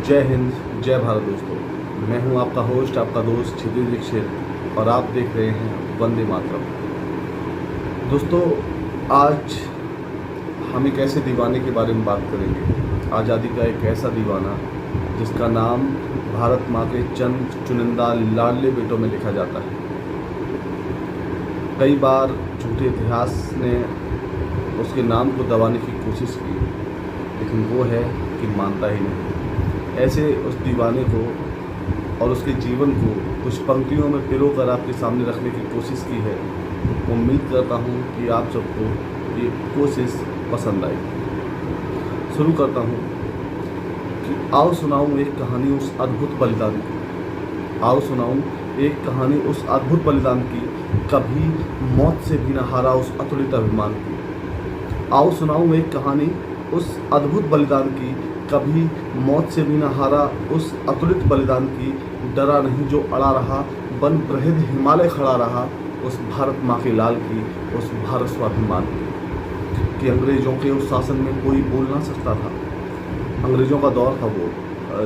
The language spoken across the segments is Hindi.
जय हिंद, जय भारत दोस्तों। मैं हूं आपका होस्ट, आपका दोस्त क्षितिज दीक्षित और आप देख रहे हैं वंदे मातरम। दोस्तों, आज हम एक ऐसे दीवाने के बारे में बात करेंगे, आज़ादी का एक ऐसा दीवाना जिसका नाम भारत माँ के चंद चुनिंदा लाडले बेटों में लिखा जाता है। कई बार झूठे इतिहास ने उसके नाम को दबाने की कोशिश की, लेकिन वो है कि मानता ही नहीं। ऐसे उस दीवाने को और उसके जीवन को कुछ पंक्तियों में पिरोकर आपके सामने रखने की कोशिश की है। उम्मीद करता हूँ कि आप सबको ये कोशिश पसंद आई। शुरू करता हूँ कि आओ सुनाऊँ एक कहानी उस अद्भुत बलिदान की। आओ सुनाऊँ एक कहानी उस अद्भुत बलिदान की, कभी मौत से भी न हारा उस अतुलित अभिमान की। आओ सुनाऊँ एक कहानी उस अद्भुत बलिदान की, कभी मौत से भी न हारा उस अतुलित बलिदान की। डरा नहीं जो अड़ा रहा, बन प्रहद हिमालय खड़ा रहा, उस भारत माँ के लाल की, उस भारत स्वाभिमान की। कि अंग्रेजों के उस शासन में कोई बोल ना सकता था। अंग्रेजों का दौर था वो,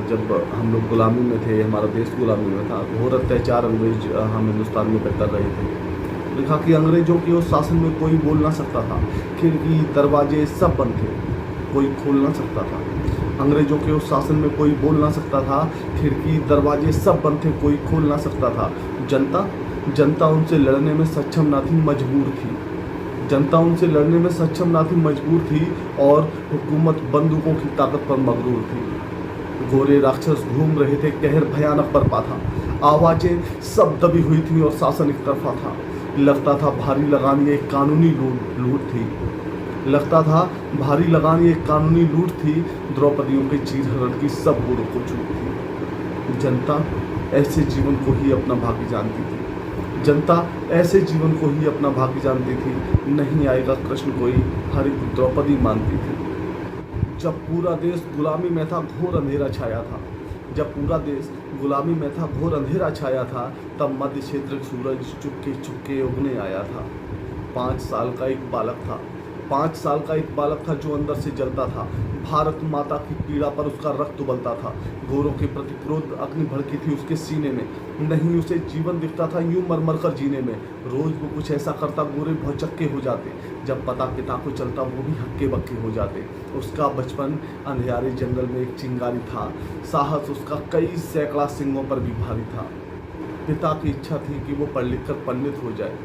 जब हम लोग गुलामी में थे, हमारा देश गुलामी में था। घोर अत्याचार अंग्रेज हम हिंदुस्तान में कर रहे थे। लिखा कि अंग्रेजों के उस शासन में कोई बोल ना सकता था, खिड़की दरवाजे सब बंद थे, कोई खोल ना सकता था। अंग्रेजों के उस शासन में कोई बोल ना सकता था, खिड़की दरवाजे सब बंद थे, कोई खोल ना सकता था। जनता उनसे लड़ने में सक्षम ना थी, मजबूर थी। जनता उनसे लड़ने में सक्षम ना थी, मजबूर थी, और हुकूमत बंदूकों की ताकत पर मगरूर थी। गोरे राक्षस घूम रहे थे, कहर भयानक बरपा था। आवाजें सब दबी हुई थी और शासन एक तरफा था। लगता था भारी लगानी एक कानूनी लूट थी। लगता था भारी लगानी एक कानूनी लूट थी। द्रौपदियों के चीरहरण की सब बुरों को छूट थी। जनता ऐसे जीवन को ही अपना भाग्य जानती थी। जनता ऐसे जीवन को ही अपना भाग्य जानती थी। नहीं आएगा कृष्ण कोई, हर एक द्रौपदी मानती थी। जब पूरा देश गुलामी में था, घोर अंधेरा छाया था। जब पूरा देश गुलामी में था, घोर अंधेरा छाया था, तब मध्य क्षेत्र सूरज चुपके चुपके उगने आया था। 5 साल का एक बालक था, 5 साल का एक बालक था जो अंदर से जलता था। भारत माता की पीड़ा पर उसका रक्त उबलता था। गोरों के प्रति क्रोध अग्नि भड़की थी उसके सीने में। नहीं उसे जीवन दिखता था यूं मर कर जीने में। रोज वो कुछ ऐसा करता, गोरे भौचक्के हो जाते। जब पता पिता को चलता, वो भी हक्के बक्के हो जाते। उसका बचपन अंधियारे जंगल में एक चिंगारी था। साहस उसका कई सैकड़ा सिंगों पर भी भारी था। पिता की इच्छा थी कि वो पढ़ लिख कर पंडित हो जाए।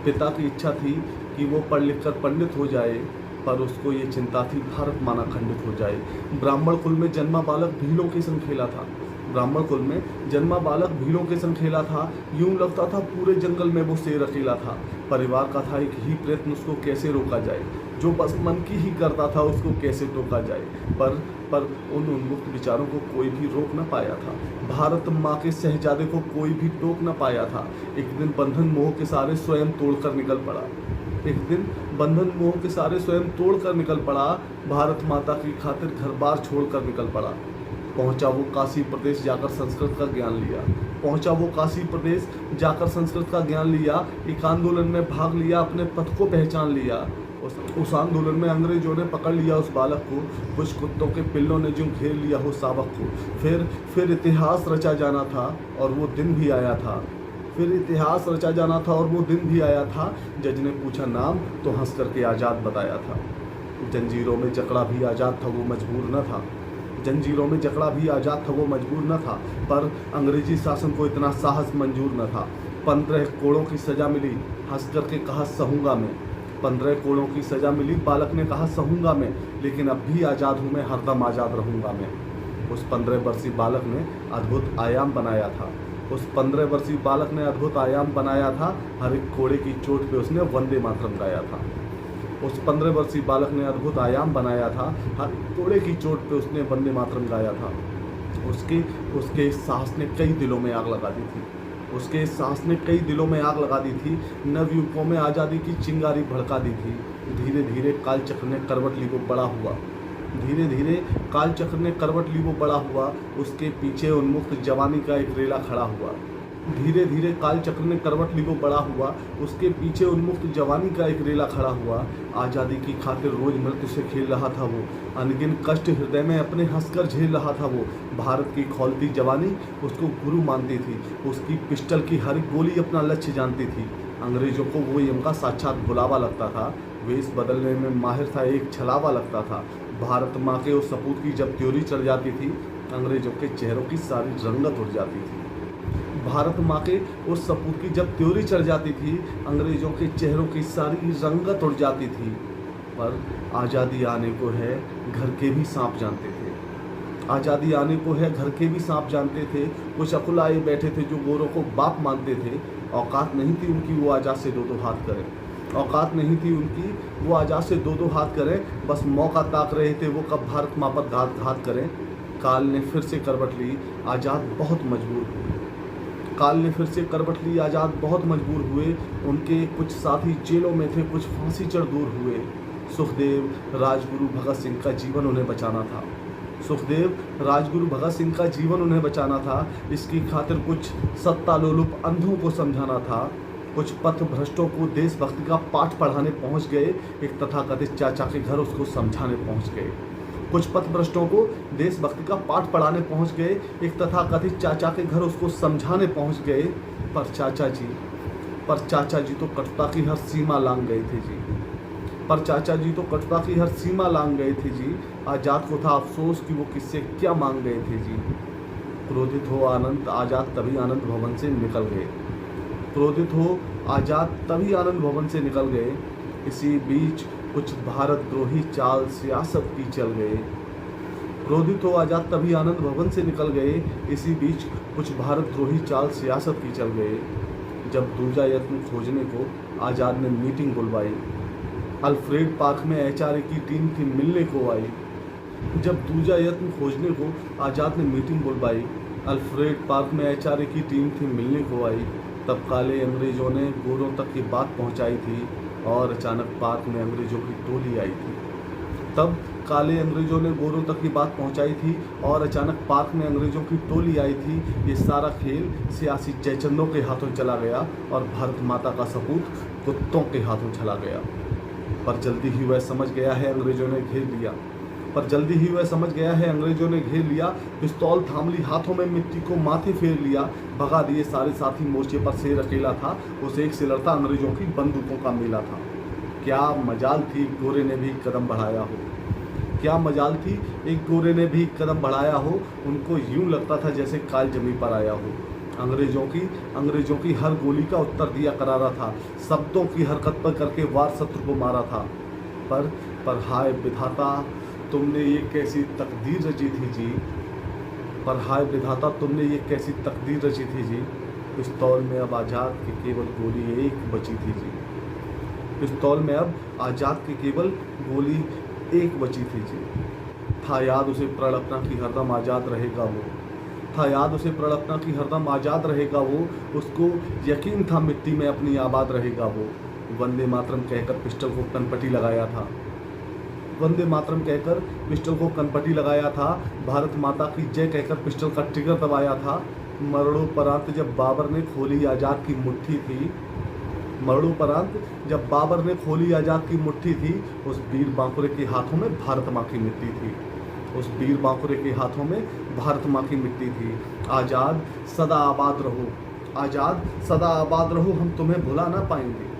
पिता की इच्छा थी कि वो पढ़ लिख कर पंडित हो जाए, पर उसको ये चिंता थी भारत माना खंडित हो जाए। ब्राह्मण कुल में जन्मा बालक भीलों के संग खेला था। ब्राह्मण कुल में जन्मा बालक भीलों के संग खेला था। यूं लगता था पूरे जंगल में वो शेर अकेला था। परिवार का था एक ही प्रयत्न, उसको कैसे रोका जाए। जो बस मन की ही करता था, उसको कैसे टोका जाए। पर उन उन्मुक्त विचारों को कोई भी रोक न पाया था। भारत माँ के शहजादे को कोई भी टोक न पाया था। एक दिन बंधन मोह के सारे स्वयं तोड़कर निकल पड़ा। एक दिन बंधन मोह के सारे स्वयं तोड़कर निकल पड़ा। भारत माता की खातिर घर बार छोड़कर निकल पड़ा। पहुंचा वो काशी प्रदेश जाकर संस्कृत का ज्ञान लिया। पहुंचा वो काशी प्रदेश जाकर संस्कृत का ज्ञान लिया। एक आंदोलन में भाग लिया, अपने पथ को पहचान लिया। उस आंदोलन में अंग्रेजों ने पकड़ लिया उस बालक को। कुछ कुत्तों के पिल्लों ने जो घेर लिया हो सावक को। फिर इतिहास रचा जाना था और वो दिन भी आया था। फिर इतिहास रचा जाना था और वो दिन भी आया था। जज ने पूछा नाम तो हंस करके आज़ाद बताया था। जंजीरों में जकड़ा भी आज़ाद था, वो मजबूर न था। जंजीरों में जकड़ा भी आज़ाद था, वो मजबूर न था। पर अंग्रेजी शासन को इतना साहस मंजूर न था। 15 कोड़ों की सज़ा मिली, हंस करके कहा सहूँगा मैं। 15 कोड़ों की सज़ा मिली, बालक ने कहा सहूँगा मैं, लेकिन अब भी आज़ाद हूँ मैं, हरदम आज़ाद रहूँगा मैं। उस 15 वर्षीय बालक ने अद्भुत आयाम बनाया था। उस 15 वर्षीय बालक ने अद्भुत आयाम बनाया था। हर एक कोड़े की चोट पे उसने वंदे मातरम गाया था। उस 15 वर्षीय बालक ने अद्भुत आयाम बनाया था। हर कोड़े की चोट पे उसने वंदे मातरम गाया था। उसके साहस ने कई दिलों में आग लगा दी थी। उसके साहस ने कई दिलों में आग लगा दी थी। नवयुवकों में आज़ादी की चिंगारी भड़का दी थी। धीरे धीरे कालचक्र ने करवट ली, वो बड़ा हुआ। धीरे धीरे कालचक्र ने करवट ली, वो बड़ा हुआ। उसके पीछे उन्मुक्त जवानी का एक रेला खड़ा हुआ। धीरे धीरे कालचक्र ने करवट ली वो बड़ा हुआ, उसके पीछे उन्मुक्त जवानी का एक रेला खड़ा हुआ। आज़ादी की खातिर रोज मृत्यु से खेल रहा था वो, अनगिन कष्ट हृदय में अपने हंसकर झेल रहा था वो। भारत की खौलती जवानी उसको गुरु मानती थी, उसकी पिस्टल की हर गोली अपना लक्ष्य जानती थी। अंग्रेजों को वो यम का साक्षात बुलावा लगता था, वेश बदलने में माहिर था, एक छलावा लगता था। भारत माँ के उस सपूत की जब त्योरी चढ़ जाती थी, अंग्रेजों के चेहरों की सारी रंगत उड़ जाती थी। भारत माँ के उस सपूत की जब त्योरी चढ़ जाती थी, अंग्रेजों के चेहरों की सारी रंगत उड़ जाती थी। पर आज़ादी आने को है घर के भी सांप जानते थे, आज़ादी आने को है घर के भी सांप जानते थे। कुछ अकुलाए बैठे थे जो गोरों को बाप मानते थे, औकात नहीं थी उनकी वो आज़ाद से दो हाथ करें, औकात नहीं थी उनकी वो आज़ाद से दो हाथ करें। बस मौका ताक रहे थे वो कब भारत माँ पर घात करें। काल ने फिर से करवट ली, आज़ाद बहुत मजबूर हुए। काल ने फिर से करवट ली, आज़ाद बहुत मजबूर हुए। उनके कुछ साथी जेलों में थे, कुछ फांसी चढ़ दूर हुए। सुखदेव, राजगुरु भगत सिंह का जीवन उन्हें बचाना था, सुखदेव, राजगुरु भगत सिंह का जीवन उन्हें बचाना था। इसकी खातिर कुछ सत्ता लोलुप अंधों को समझाना था, कुछ पथ भ्रष्टों को देशभक्ति का पाठ पढ़ाने पहुंच गए, एक तथाकथित चाचा के घर उसको समझाने पहुंच गए। कुछ पथभ्रष्टों को देशभक्ति का पाठ पढ़ाने पहुंच गए, एक तथाकथित चाचा के घर उसको समझाने पहुंच गए। पर चाचा जी तो कटुता की हर सीमा लांघ गए थे जी, पर चाचा जी तो कटुता की हर सीमा लांघ गए थे जी। आज़ाद को था अफसोस कि वो किससे क्या मांग गए थे जी। क्रोधित हो आनंद आज़ाद तभी आनंद भवन से निकल गए, क्रोधित हो आज़ाद तभी आनंद भवन से निकल गए। इसी बीच कुछ भारत द्रोही चाल सियासत की चल गए, क्रोधित हो आज़ाद तभी आनंद भवन से निकल गए। इसी बीच कुछ भारत द्रोही चाल सियासत की चल गए। जब दूजा यत्न खोजने को आज़ाद ने मीटिंग बुलवाई, अल्फ्रेड पार्क में एचआरए की टीम थी मिलने को आई। जब दूजा यत्न खोजने को आज़ाद ने मीटिंग बुलवाई, अल्फ्रेड पार्क में एचआरए की टीम थी मिलने को आई। तब काले अंग्रेजों ने गोरों तक ये बात पहुंचाई थी और अचानक पार्क में अंग्रेजों की टोली आई थी। तब काले अंग्रेजों ने गोरों तक की बात पहुंचाई थी और अचानक पार्क में अंग्रेजों की टोली आई थी। ये सारा खेल सियासी जयचंदों के हाथों चला गया और भारत माता का सपूत कुत्तों के हाथों चला गया। पर जल्दी ही वह समझ गया है अंग्रेजों ने घेर लिया, पर जल्दी ही वह समझ गया है अंग्रेजों ने घेर लिया। पिस्तौल थाम ली हाथों में, मिट्टी को माथे फेर लिया, भगा दिए सारे साथी। मोर्चे पर शेर अकेला था, उस एक से लड़ता अंग्रेजों की बंदूकों का मेला था। क्या मजाल थी गोरे ने भी कदम बढ़ाया हो, क्या मजाल थी एक गोरे ने भी कदम बढ़ाया हो। उनको यूं लगता था जैसे काल जमी पर आया हो। अंग्रेजों की हर गोली का उत्तर दिया करारा था, शब्दों की हरकत पर करके वार शत्रु को मारा था। पर हाय विधाता तुमने ये कैसी तकदीर रची थी जी, पर हाय विधाता तुमने ये कैसी तकदीर रची थी जी। पिस्तौल में अब आज़ाद की केवल गोली एक बची थी जी, पिस्तौल में अब आज़ाद की केवल गोली एक बची थी जी। था याद उसे प्रण अपना की हरदम आज़ाद रहेगा वो, था याद उसे प्रण अपना की हरदम आज़ाद रहेगा वो। उसको यकीन था मिट्टी में अपनी आबाद रहेगा वो। वंदे मातरम कहकर पिस्टल को कनपटी लगाया था, वंदे मातरम कहकर पिस्टल को कनपटी लगाया था। भारत माता की जय कहकर पिस्टल का ट्रिगर दबाया था। मरणोपरांत जब बाबर ने खोली आज़ाद की मुट्ठी थी, मरणोपरांत जब बाबर ने खोली आज़ाद की मुट्ठी थी, उस वीर बांकुरे के हाथों में भारत माँ की मिट्टी थी, उस वीर बांकुरे के हाथों में भारत माँ की मिट्टी थी। आज़ाद सदा आबाद रहो, आज़ाद सदा आबाद रहो, हम तुम्हें भुला ना पाएंगे।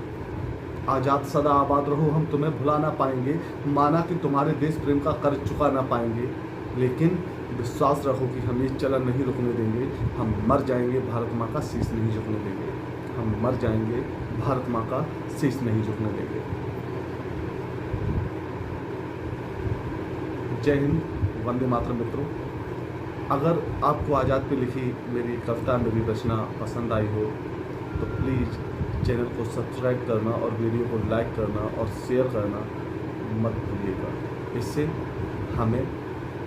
आज़ाद सदा आबाद रहो, हम तुम्हें भुला ना पाएंगे। माना कि तुम्हारे देश प्रेम का कर्ज चुका ना पाएंगे, लेकिन विश्वास रखो कि हम ये चलन नहीं रुकने देंगे। हम मर जाएंगे, भारत माँ का शीश नहीं झुकने देंगे। हम मर जाएंगे, भारत माँ का शीश नहीं झुकने देंगे। जय हिंद, वंदे मातरम। मित्रों, अगर आपको आज़ाद पे लिखी मेरी कविता, मेरी रचना पसंद आई हो तो प्लीज़ चैनल को सब्सक्राइब करना और वीडियो को लाइक करना और शेयर करना मत भूलिएगा। इससे हमें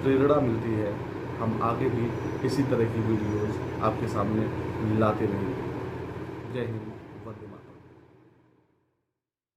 प्रेरणा मिलती है, हम आगे भी इसी तरह की वीडियोज़ आपके सामने लाते रहेंगे। जय हिंद।